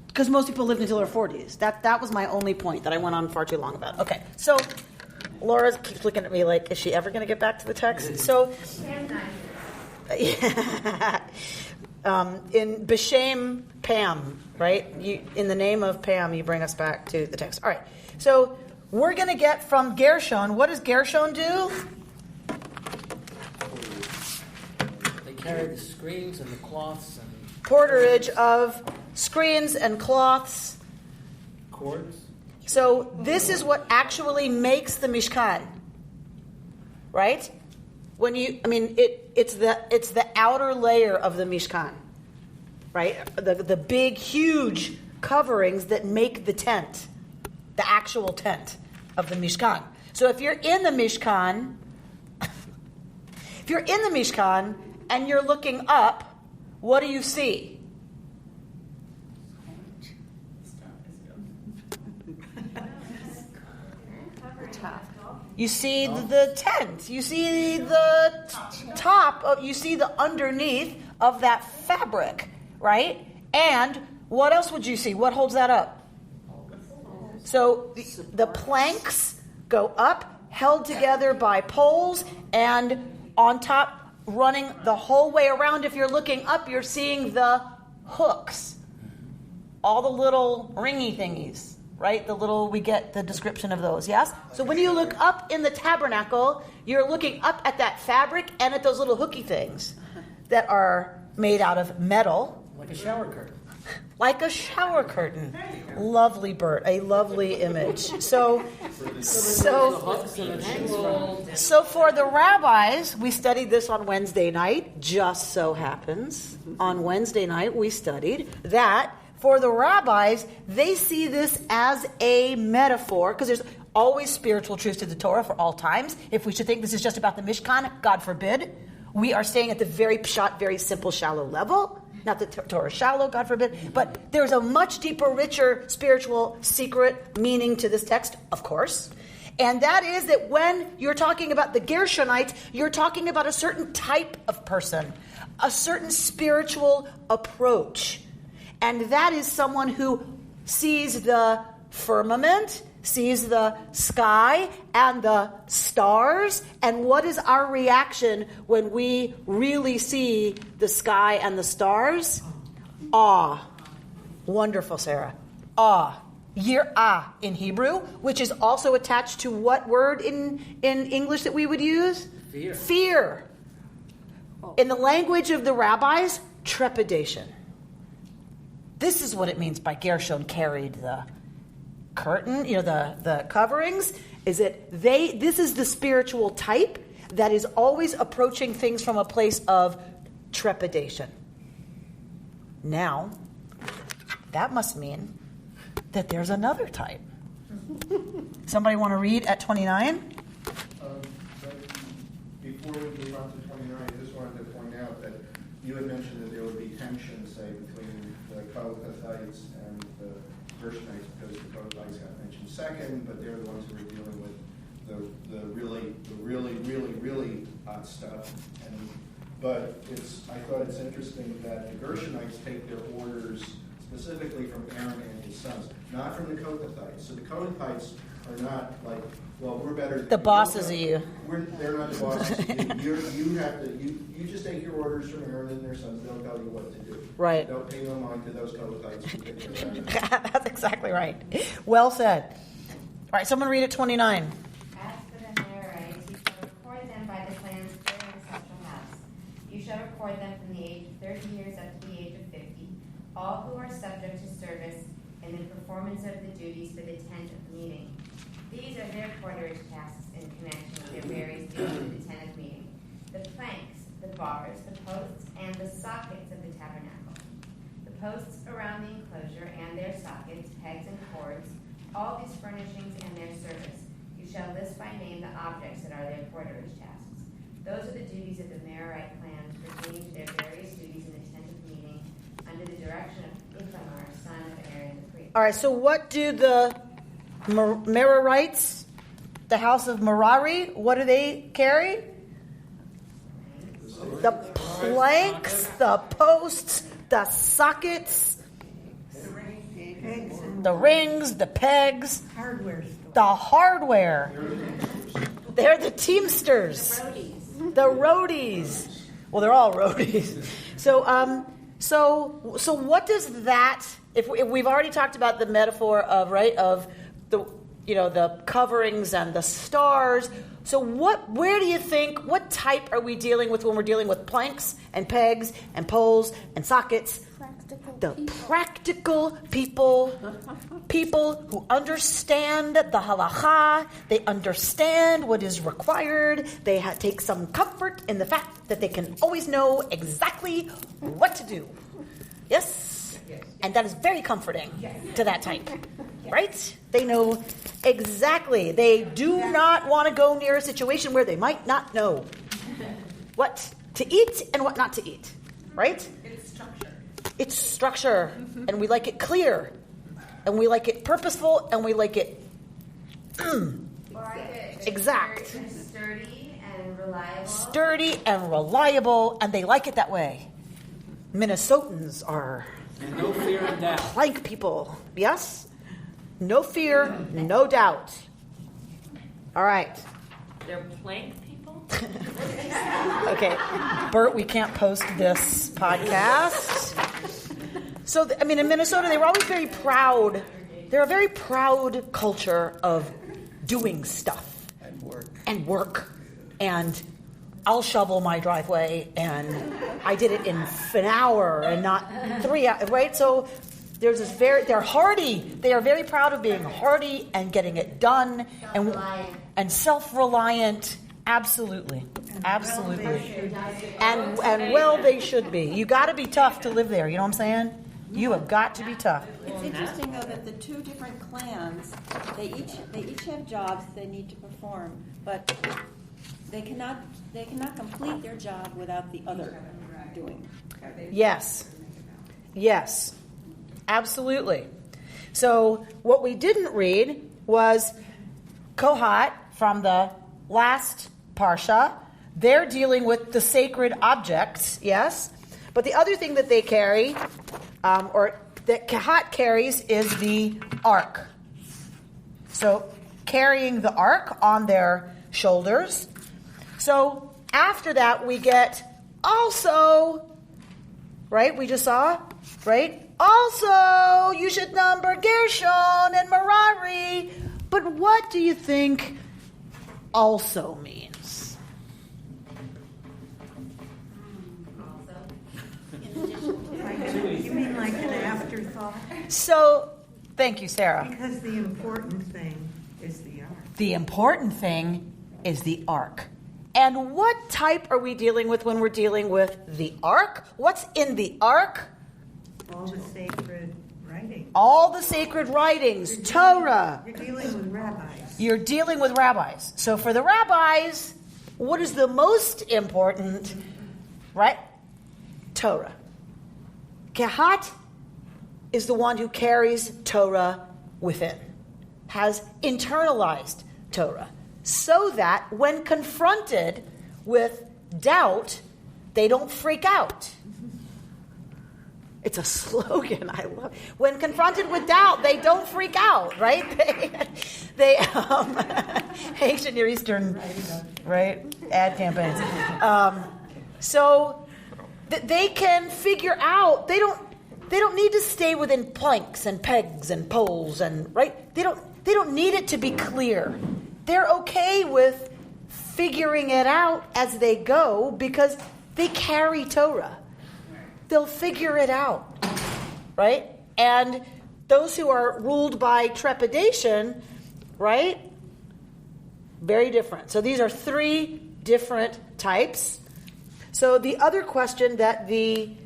because most people lived until their 40s. That was my only point that I went on far too long about. Okay, so Laura keeps looking at me like, is she ever going to get back to the text? So, in B'Shem Pam, right? In the name of Pam, you bring us back to the text. All right, so we're going to get from Gershon. What does Gershon do? Carry the screens and the cloths and porterage of screens and cloths. cords. So this is what actually makes the Mishkan, right? It's the outer layer of the Mishkan, right? The big, huge coverings that make the tent, the actual tent of the Mishkan. So if you're in the Mishkan, and you're looking up, what do you see? You see the tent. You see the top. You see the underneath of that fabric, right? And what else would you see? What holds that up? So the planks go up, held together by poles, and on top, running the whole way around. If you're looking up, you're seeing the hooks. All the little ringy thingies, right? We get the description of those, yes? So when you look up in the tabernacle, you're looking up at that fabric and at those little hooky things that are made out of metal. Like a shower curtain. Like a shower curtain. Lovely, Bert. A lovely image. So for the rabbis, we studied this on Wednesday night. Just so happens, on Wednesday night we studied that for the rabbis, they see this as a metaphor, because there's always spiritual truths to the Torah for all times. If we should think this is just about the Mishkan, God forbid. We are staying at the very pshat, very simple, shallow level. Not that Torah is shallow, God forbid, but there's a much deeper, richer, spiritual, secret meaning to this text, of course. And that is that when you're talking about the Gershonites, you're talking about a certain type of person, a certain spiritual approach. And that is someone who sees the firmament, sees the sky and the stars. And what is our reaction when we really see the sky and the stars? Awe. Wonderful, Sarah. Awe. Yir'ah in Hebrew, which is also attached to what word in English that we would use? Fear. Fear. In the language of the rabbis, trepidation. This is what it means by Gershon carried the curtain, the coverings, is that this is the spiritual type that is always approaching things from a place of trepidation. Now, that must mean that there's another type. Somebody want to read at 29? Before we move on to 29, I just wanted to point out that you had mentioned that there would be tension, say, between the Kohathites and the Gershonites, because the Kohathites got mentioned second, but they're the ones who are dealing with the really hot stuff. But I thought it's interesting that the Gershonites take their orders specifically from Aaron and his sons, not from the Kohathites. So the Kohathites are not like, well, we're better than the bosses of you. They're not the bosses of you. You just take your orders from Aaron and their sons. They'll tell you what to do. Right. Don't pay no mind to those Kohathites. That's exactly right. Well said. All right, someone read it 29. As for the Merarites, you shall record them by the clans of their ancestral house. You shall record them from the age of 30 years up to the age of 50, all who are subject to service in the performance of the duties for the tent of meeting. These are their quarterage tasks in connection with their various duties in the tent of meeting: the planks, the bars, the posts, and the sockets of the tabernacle, the posts around the enclosure and their sockets, pegs and cords, all these furnishings and their service. You shall list by name the objects that are their quarterage tasks. Those are the duties of the Merarite clans pertaining to their various duties in the tent of meeting under the direction of Ithamar, son of Aaron the priest. All right, so what do the Merarites, the house of Merari, what do they carry? The planks, the posts, the sockets, the rings, the pegs, the hardware. They're the teamsters. The roadies. Well, they're all roadies. So what does that? If we've already talked about the metaphor of the coverings and the stars. So where do you think, what type are we dealing with when we're dealing with planks and pegs and poles and sockets? Practical people who understand the halacha, they understand what is required, they take some comfort in the fact that they can always know exactly what to do. Yes? And that is very comforting to that type. Right? They know exactly. They do not want to go near a situation where they might not know what to eat and what not to eat. Right? It's structure. And we like it clear. And we like it purposeful. And we like it... Or I could exact. Sturdy and reliable. Sturdy and reliable, and they like it that way. Minnesotans are And no fear and doubt. plank people. Yes? No fear, no doubt. All right. They're plank people? Okay. Bert, we can't post this podcast. So, in Minnesota, they were always very proud. They're a very proud culture of doing stuff. And work. And I'll shovel my driveway, and I did it in an hour and not 3 hours, right? So there's this they're hardy. They are very proud of being hardy and getting it done. And self-reliant. Absolutely. Absolutely. And well, they should be. You got to be tough to live there. You know what I'm saying? You have got to be tough. It's interesting, though, that the two different clans, they each have jobs they need to perform, but they cannot complete their job without the other doing. Yes. Yes. Absolutely. So what we didn't read was Kohat from the last Parsha. They're dealing with the sacred objects, yes? But the other thing that they carry, or that Kohat carries, is the ark. So carrying the ark on their shoulders. So after that, we get also, right? We just saw, right? Also, you should number Gershon and Merari. But what do you think also means? You mean like an afterthought? So, thank you, Sarah. Because the important thing is the ark. The important thing is the ark. And what type are we dealing with when we're dealing with the ark? What's in the ark? All the sacred writings. All the sacred writings, Torah. You're dealing with rabbis. You're dealing with rabbis. So for the rabbis, what is the most important, right? Torah. Kehat is the one who carries Torah within, has internalized Torah, so that when confronted with doubt, they don't freak out. It's a slogan I love. When confronted with doubt, they don't freak out, right? They Asian Near Eastern, right? Ad campaigns. So they can figure out. They don't need to stay within planks and pegs and poles and right. They don't need it to be clear. They're okay with figuring it out as they go because they carry Torah. They'll figure it out, right? And those who are ruled by trepidation, right? Very different. So these are three different types. So the other question that the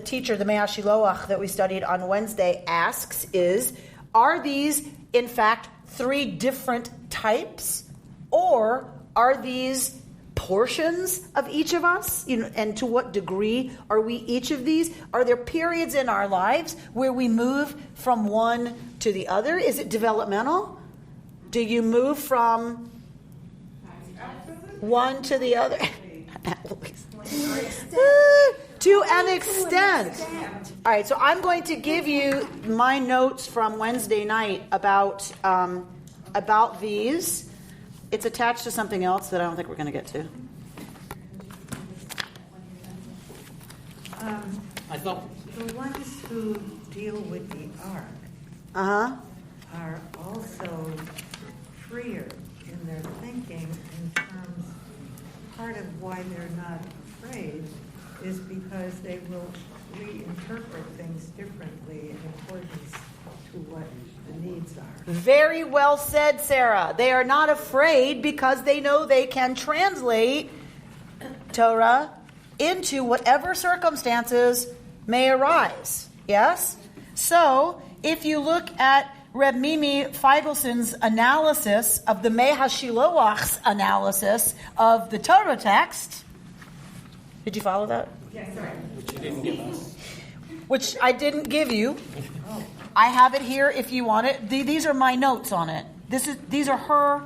teacher, the Me'ashiloach, that we studied on Wednesday asks is, are these, in fact, three different types? Or are these portions of each of us? And to what degree are we each of these? Are there periods in our lives where we move from one to the other? Is it developmental? Do you move from one to the other? To an extent. All right, so I'm going to give you my notes from Wednesday night about these. It's attached to something else that I don't think we're going to get to. I thought The ones who deal with the ark are also freer in their thinking in terms, part of why they're not afraid is because they will reinterpret things differently in accordance to what the needs are. Very well said, Sarah. They are not afraid because they know they can translate Torah into whatever circumstances may arise. Yes? So, if you look at Reb Mimi Feigelson's analysis of the Me'ashiloach's analysis of the Torah text, did you follow that? Yes, sorry. which you didn't give us. Which I didn't give you. I have it here if you want it. These are my notes on it. These are her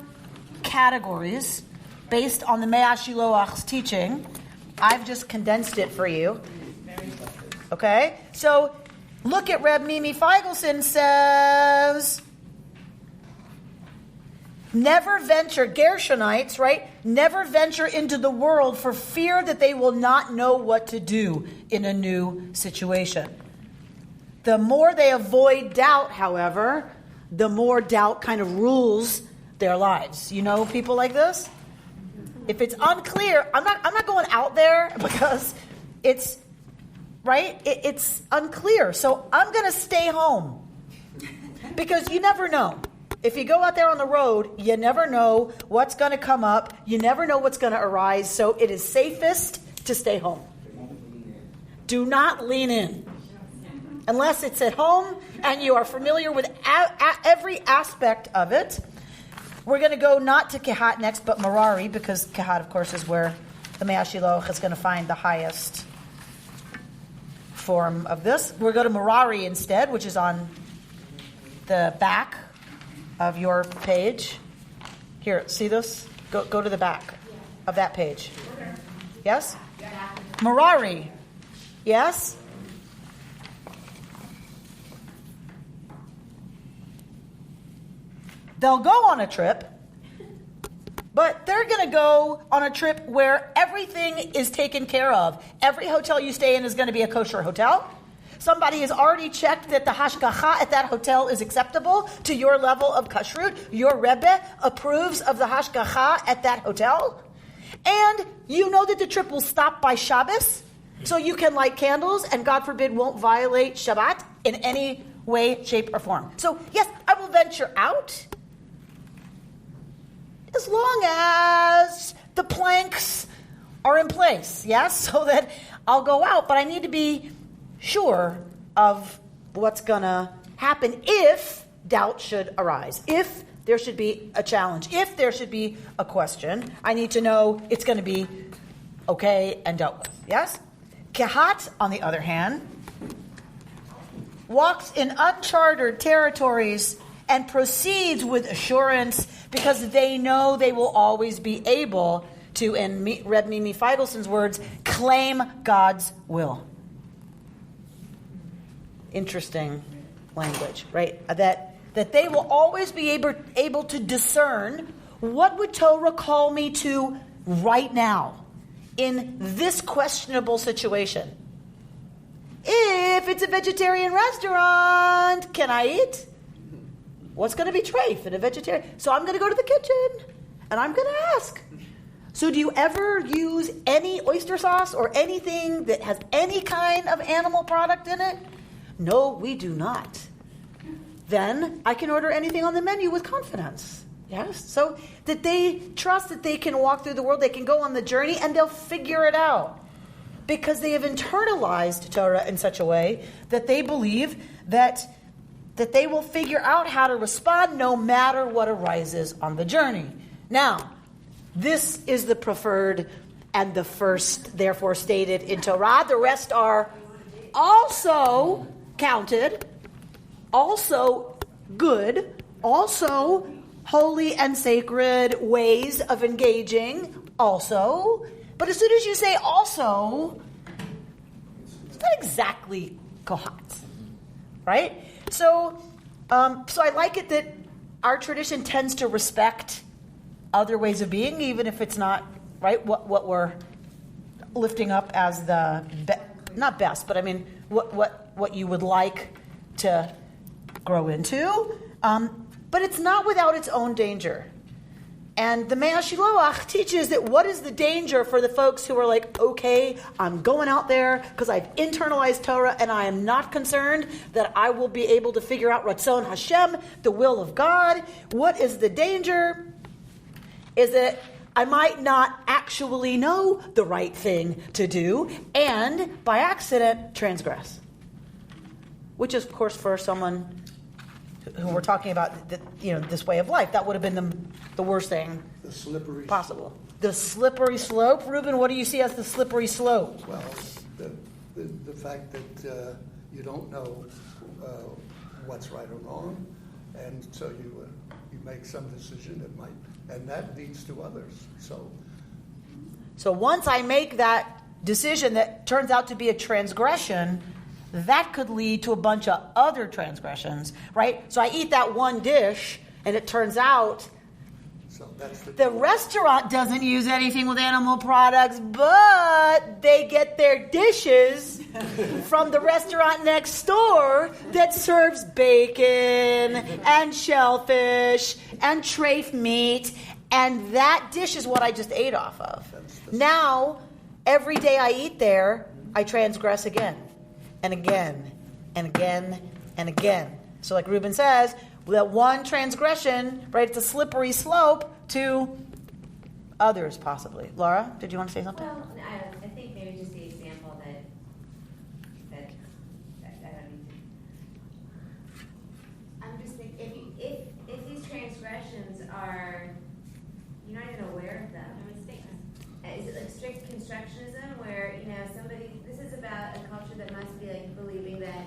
categories based on the Mea Shiloach's teaching. I've just condensed it for you. Okay? So, look at Reb Mimi Feigelson says, never venture, Gershonites, right? Never venture into the world for fear that they will not know what to do in a new situation. The more they avoid doubt, however, the more doubt kind of rules their lives. You know people like this? If it's unclear, I'm not going out there because it's right. It's unclear, so I'm going to stay home because you never know. If you go out there on the road, you never know what's going to come up. You never know what's going to arise. So it is safest to stay home. Do not lean in. Unless it's at home and you are familiar with every aspect of it. We're going to go not to Kehat next, but Merari, because Kehat, of course, is where the Mea Shiloach is going to find the highest form of this. We'll go to Merari instead, which is on the back of your page. Here, see this? Go to the back of that page. Yes? Merari. Yes? They'll go on a trip, but they're going to go on a trip where everything is taken care of. Every hotel you stay in is going to be a kosher hotel. Somebody has already checked that the hashgacha at that hotel is acceptable to your level of kashrut. Your Rebbe approves of the hashgacha at that hotel. And you know that the trip will stop by Shabbos, so you can light candles and, God forbid, won't violate Shabbat in any way, shape, or form. So, yes, I will venture out as long as the planks are in place, yes, so that I'll go out. But I need to be sure of what's going to happen if doubt should arise, if there should be a challenge, if there should be a question. I need to know it's going to be okay and dealt with, yes? Kehat, on the other hand, walks in uncharted territories and proceeds with assurance because they know they will always be able to, in Reb Mimi Feigelson's words, claim God's will. Interesting language, right? That they will always be able to discern what would Torah call me to right now in this questionable situation. If it's a vegetarian restaurant, can I eat? What's going to be treif in a vegetarian? So I'm going to go to the kitchen and I'm going to ask. So do you ever use any oyster sauce or anything that has any kind of animal product in it? No, we do not. Then I can order anything on the menu with confidence. Yes? So that they trust that they can walk through the world, they can go on the journey, and they'll figure it out. Because they have internalized Torah in such a way that they believe that they will figure out how to respond no matter what arises on the journey. Now, this is the preferred and the first, therefore, stated in Torah. The rest are also counted, also good, also holy and sacred ways of engaging, also. But as soon as you say also, it's not exactly Kohat, right? So I like it that our tradition tends to respect other ways of being, even if it's not, right, what we're lifting up as the, not best, but I mean, what you would like to grow into. But it's not without its own danger. And the Mea Shiloach teaches that what is the danger for the folks who are like, okay, I'm going out there because I've internalized Torah and I am not concerned that I will be able to figure out Ratzon Hashem, the will of God. What is the danger? Is that I might not actually know the right thing to do and by accident transgress. Which is, of course, for someone who we're talking about, this way of life, that would have been the worst thing possible. The slippery slope. Reuben, what do you see as the slippery slope? Well, the fact that you don't know what's right or wrong, And so you make some decision that might, and that leads to others. So once I make that decision that turns out to be a transgression, that could lead to a bunch of other transgressions, right? So I eat that one dish, and it turns out the restaurant doesn't use anything with animal products, but they get their dishes from the restaurant next door that serves bacon and shellfish and trafe meat, and that dish is what I just ate off of. Now, every day I eat there, I transgress again and again and again and again. So like Reuben says, that one transgression, right, it's a slippery slope to others, possibly. Laura, did you want to say something? Well, I think maybe just the example that I don't need to. I'm just thinking, if these transgressions are, you're not even aware of them. Is it like strict constructionism where, somebody, this is about a culture that must be like believing that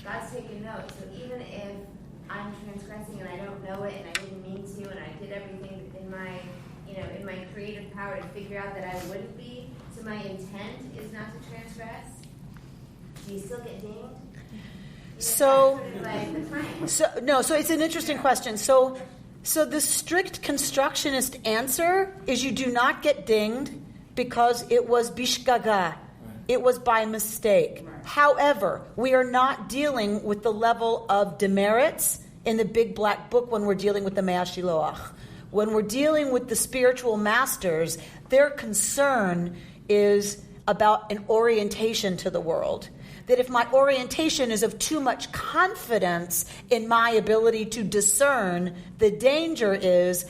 God's taking notes. So even if I'm transgressing and I don't know it and I didn't mean to and I did everything in my creative power to figure out that I wouldn't be, so my intent is not to transgress, do you still get dinged? So it's an interesting question. So the strict constructionist answer is you do not get dinged because it was bishgaga. It was by mistake. However, we are not dealing with the level of demerits in the big black book when we're dealing with the Mea Shiloach. When we're dealing with the spiritual masters, their concern is about an orientation to the world. That if my orientation is of too much confidence in my ability to discern, the danger is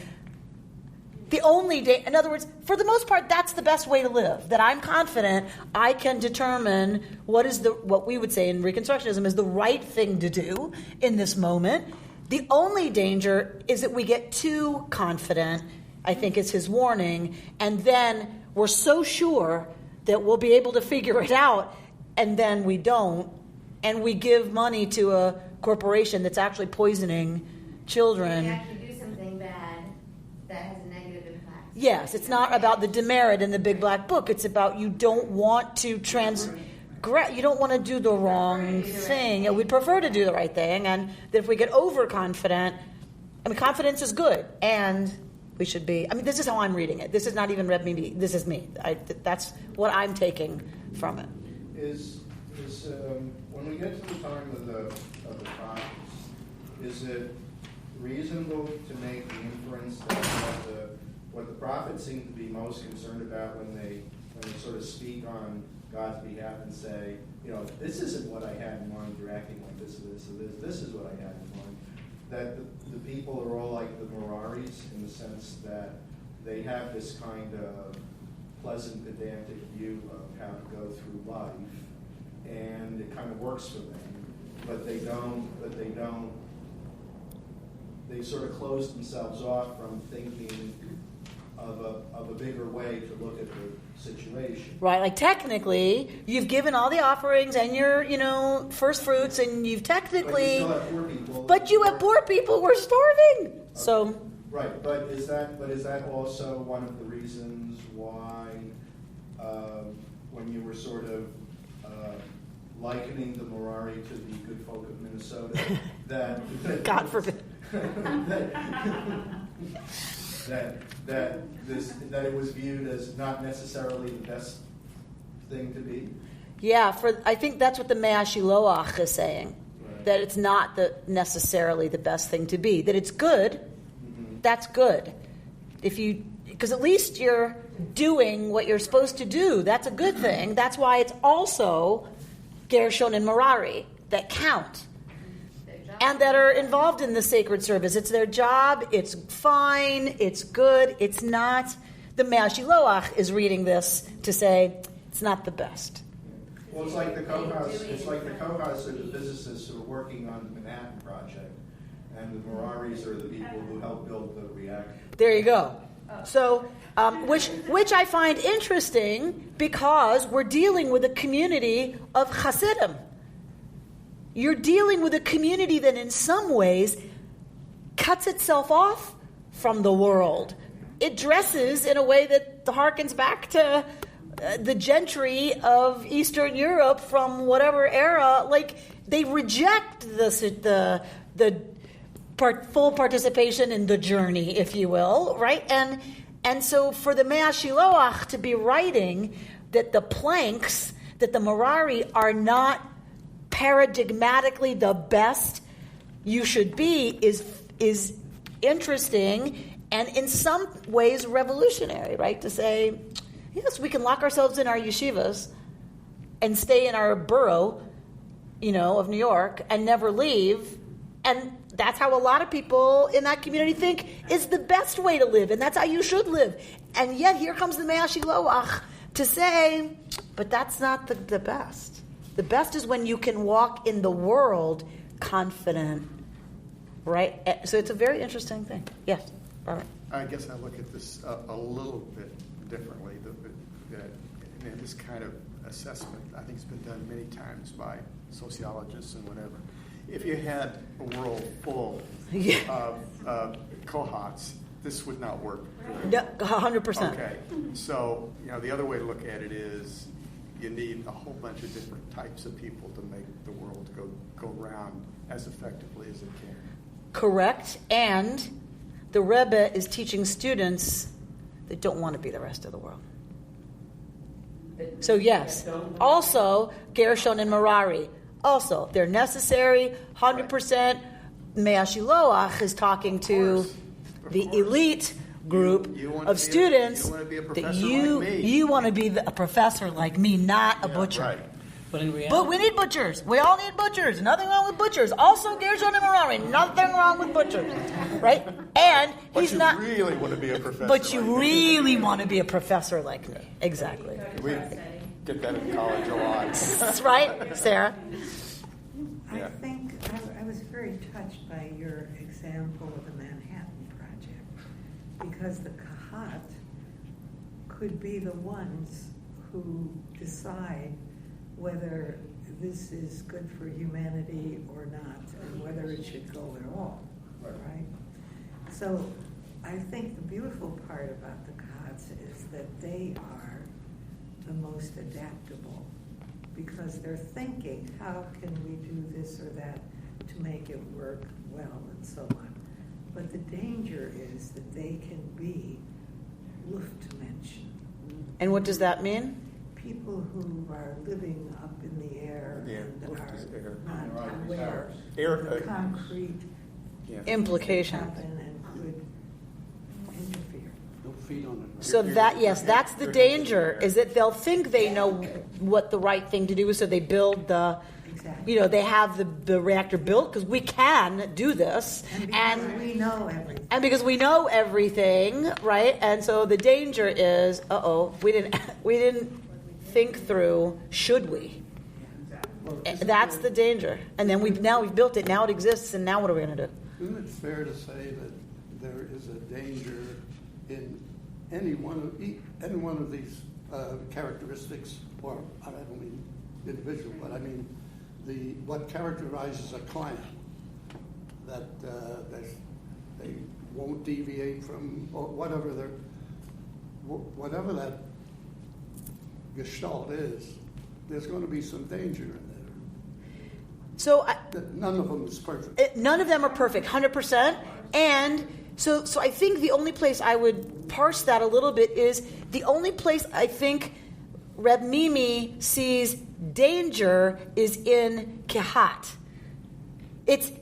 in other words, for the most part, that's the best way to live. That I'm confident I can determine what we would say in Reconstructionism is the right thing to do in this moment. The only danger is that we get too confident, I think is his warning, and then we're so sure that we'll be able to figure it out, and then we don't, and we give money to a corporation that's actually poisoning children. You actually do something bad that has a negative impact. Yes, it's not about the demerit in the big black book. It's about you don't want to you don't want to do the wrong thing. We'd prefer to do the right thing, and that if we get overconfident, confidence is good, and we should be. This is how I'm reading it. This is not even Rabbi Amy. This is me. That's what I'm taking from it. Is when we get to the time of the prophets, is it reasonable to make the inference that what the prophets seem to be most concerned about when they sort of speak on God's behalf and say, this isn't what I had in mind, you're acting like this or this or this, this is what I had in mind, that the people are all like the Meraris in the sense that they have this kind of pleasant, pedantic view of how to go through life, and it kind of works for them, but they sort of close themselves off from thinking of a bigger way to look at the situation. Right, like technically, you've given all the offerings and your, first fruits, and you've technically... But you still have poor people. But you have poor people who are starving. Okay. So... Right, but is that also one of the reasons why, when you were sort of likening the Merari to the good folk of Minnesota, that God forbid. that it was viewed as not necessarily the best thing to be? Yeah, I think that's what the Mea Shiloach is saying. Right. That it's not necessarily the best thing to be. That it's good. Mm-hmm. That's good. Because at least you're doing what you're supposed to do. That's a good thing. That's why it's also Gershon and Merari that count. And that are involved in the sacred service. It's their job, it's fine, it's good, it's not. The Mea Shiloach is reading this to say, it's not the best. Well, it's like the Kohas are the physicists who are working on the Manhattan Project, and the Meraris are the people who help build the reactor. There you go. So, which I find interesting because we're dealing with a community of Hasidim. You're dealing with a community that in some ways cuts itself off from the world. It dresses in a way that harkens back to the gentry of Eastern Europe from whatever era. Like, they reject the full participation in the journey, if you will, right? And so for the Mea Shiloach to be writing that the planks, that the Merari are not paradigmatically the best you should be is interesting and in some ways revolutionary, right? To say, yes, we can lock ourselves in our yeshivas and stay in our borough, of New York and never leave. And that's how a lot of people in that community think is the best way to live, and that's how you should live. And yet here comes the Mea Shiloach to say, but that's not the best. The best is when you can walk in the world confident, right? So it's a very interesting thing. Yes, Robert. I guess I look at this a little bit differently. And this kind of assessment, I think, has been done many times by sociologists and whatever. If you had a world full of Kohats, this would not work. 100%. Okay. So, the other way to look at it is you need a whole bunch of different types of people to make the world go round as effectively as it can. Correct. And the Rebbe is teaching students that don't want to be the rest of the world. So yes. Also, Gershon and Merari. Also, they're necessary, 100%. Mea Shiloach is talking to the elite group of students that you want to be a professor like me, not a butcher. Right. But in reality, But we need butchers. We all need butchers. Nothing wrong with butchers. Also, Gershon and Merari. Nothing wrong with butchers, right? And he's not. But you really want to be a professor. But you really want to be a professor like me. Exactly. We get that in college a lot. Right, Sarah? I think I was very touched by your example of the Manhattan Project, because the Kahat could be the ones who decide whether this is good for humanity or not, and whether it should go at all, right? So I think the beautiful part about the Kahats is that they are the most adaptable, because they're thinking, how can we do this or that to make it work well, and so on. But the danger is that they can be Luftmenschen. And what does that mean? People who are living up in the air and are not aware of the concrete implication happen and could interfere. No feet on it. So that's the danger, is that they'll think they know what the right thing to do is, so they build they have the reactor built because we can do this, and we know everything. And because we know everything, right? And so the danger is, we didn't think through, should we? That's the danger. And then we've built it, now it exists, and now what are we going to do? Isn't it fair to say that there is a danger in any one of these characteristics, or I don't mean individual, but I mean what characterizes a client, that they won't deviate from, or whatever that gestalt is, there's going to be some danger in there. So none of them is perfect. None of them are perfect, 100%. And so I think the only place I would parse that a little bit is the only place I think Reb Mimi sees danger is in Kehat. It's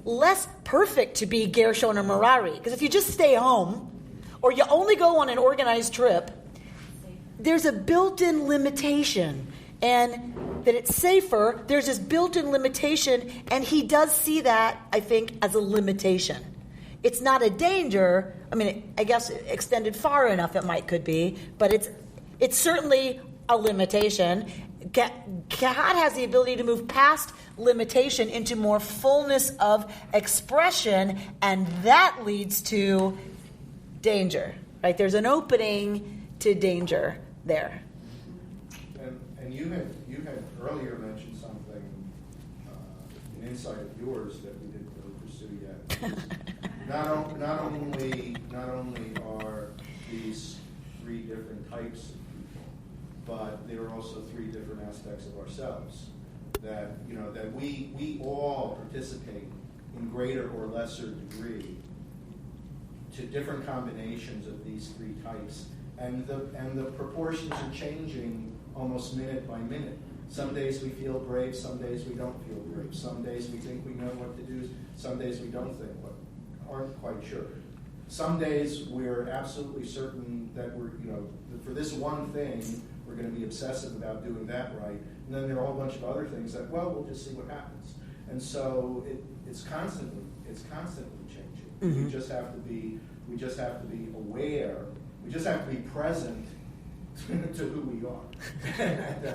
less perfect to be Gershon or Merari, because if you just stay home or you only go on an organized trip, there's a built-in limitation, and that it's safer. There's this built-in limitation, and he does see that, I think, as a limitation. It's not a danger. I mean, I guess extended far enough it could be, but it's certainly a limitation. Kehat has the ability to move past limitation into more fullness of expression, and that leads to danger. Right? There's an opening to danger there. And you had earlier mentioned something, an insight of yours that we didn't really pursue yet. not only are these three different types of people, but there are also three different aspects of ourselves that we all participate in greater or lesser degree to different combinations of these three types, and the proportions are changing almost minute by minute. Some days we feel brave, some days we don't feel brave. Some days we think we know what to do, some days we don't think aren't quite sure. Some days we're absolutely certain that for this one thing, we're going to be obsessive about doing that right. And then there are a whole bunch of other things that, we'll just see what happens. And so it's constantly changing. Mm-hmm. We just have to be aware. We just have to be present to who we are.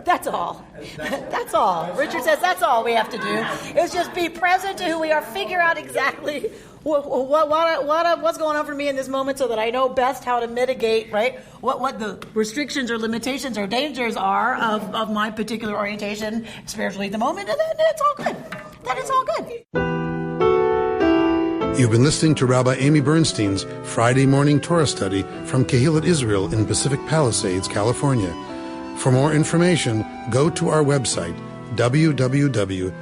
That's all. That's all. Richard says that's all we have to do is just be present to who we are. Figure out exactly what's going on for me in this moment, so that I know best how to mitigate, right? What the restrictions or limitations or dangers are of my particular orientation spiritually at the moment, and then it's all good. Then it's all good. You've been listening to Rabbi Amy Bernstein's Friday morning Torah study from Kehillat Israel in Pacific Palisades, California. For more information, go to our website, www.ourki.org.